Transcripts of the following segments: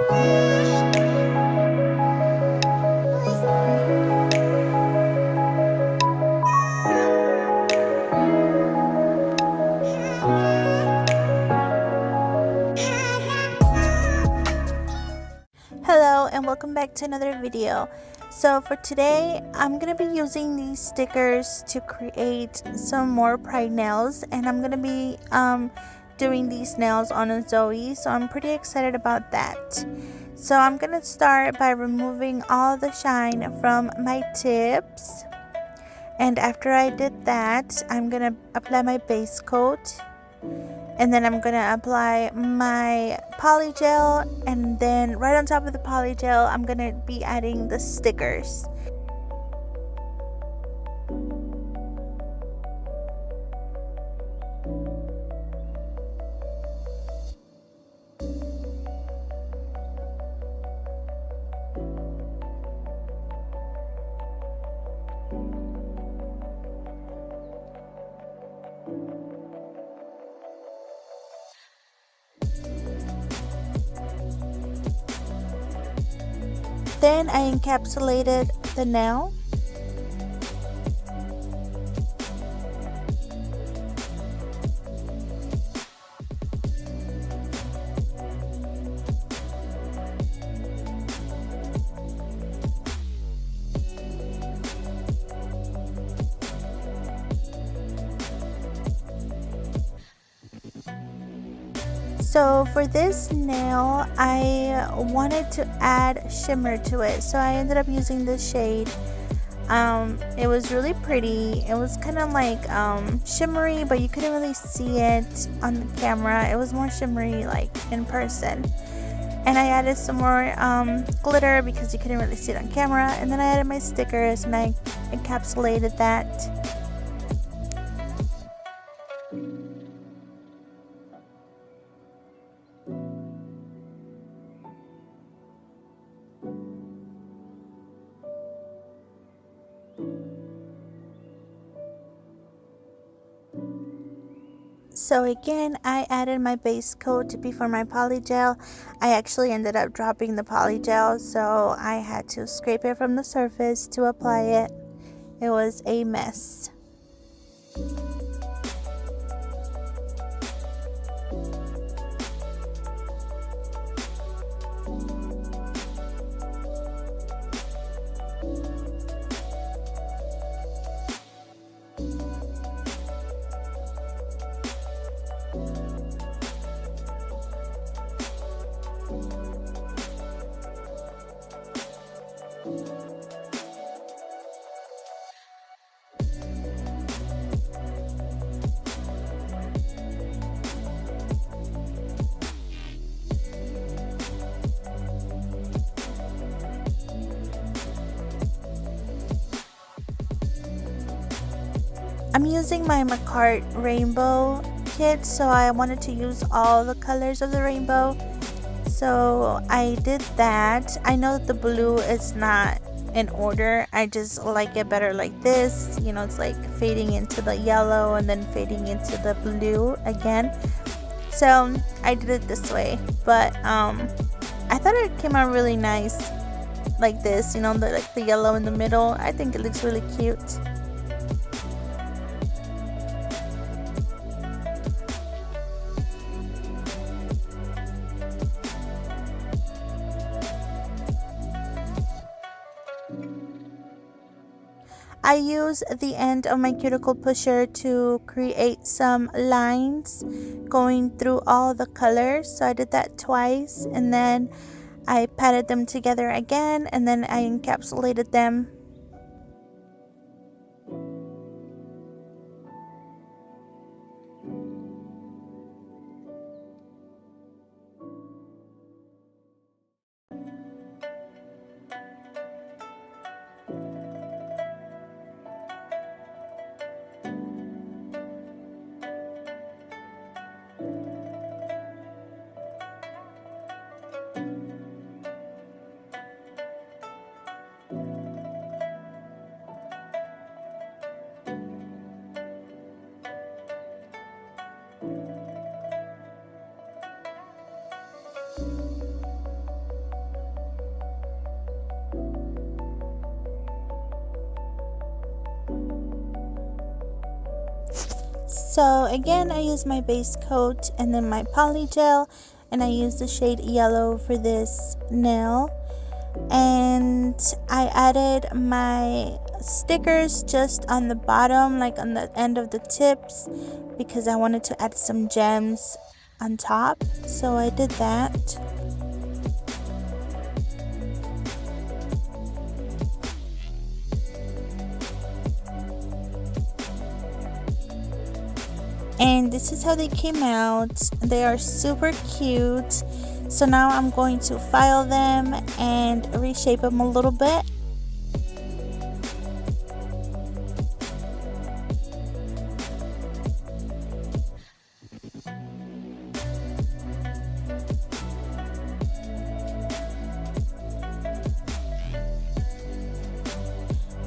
Hello and welcome back to another video. So for today I'm going to be using these stickers to create some more pride nails, and I'm going to be doing these nails on a Zoe, so I'm pretty excited about that. So I'm going to start by removing all the shine from my tips, and after I did that I'm going to apply my base coat. And then I'm gonna apply my polygel, and then right on top of the polygel I'm gonna be adding the stickers. Then I encapsulated the nail. So for this nail I wanted to add shimmer to it, so I ended up using this shade. It was really pretty. It was kind of like shimmery, but you couldn't really see it on the camera. It was more shimmery like in person. And I added some more glitter because you couldn't really see it on camera, and then I added my stickers and I encapsulated that. So again, I added my base coat before my polygel. I actually ended up dropping the polygel, so I had to scrape it from the surface to apply it. It was a mess. I'm using my MAKART rainbow kit, so I wanted to use all the colors of the rainbow. So I did that. I know that the blue is not in order. I just like it better like this. You know, it's like fading into the yellow and then fading into the blue again. So I did it this way, but I thought it came out really nice like this. You know, like the yellow in the middle. I think it looks really cute. I use the end of my cuticle pusher to create some lines going through all the colors. So I did that twice, and then I patted them together again, and then I encapsulated them. So again, I use my base coat and then my polygel, and I use the shade yellow for this nail. And I added my stickers just on the bottom, like on the end of the tips, because I wanted to add some gems on top. So I did that. And this is how they came out. They are super cute. So now I'm going to file them and reshape them a little bit.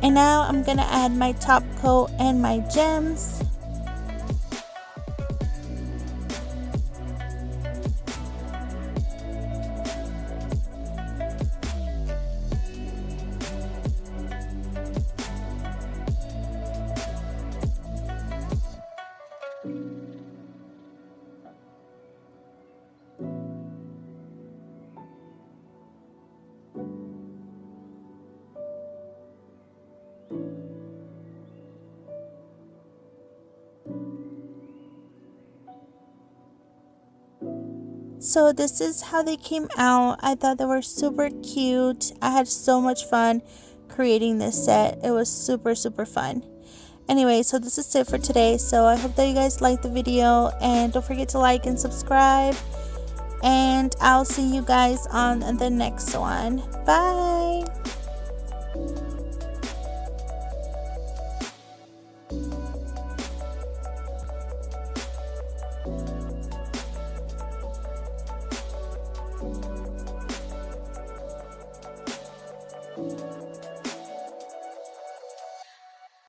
And now I'm gonna add my top coat and my gems. So this is how they came out. I thought they were super cute. I had so much fun creating this set. It was super fun. Anyway, so this is it for today. So I hope that you guys liked the video, and don't forget to like and subscribe. And I'll see you guys on the next one. Bye!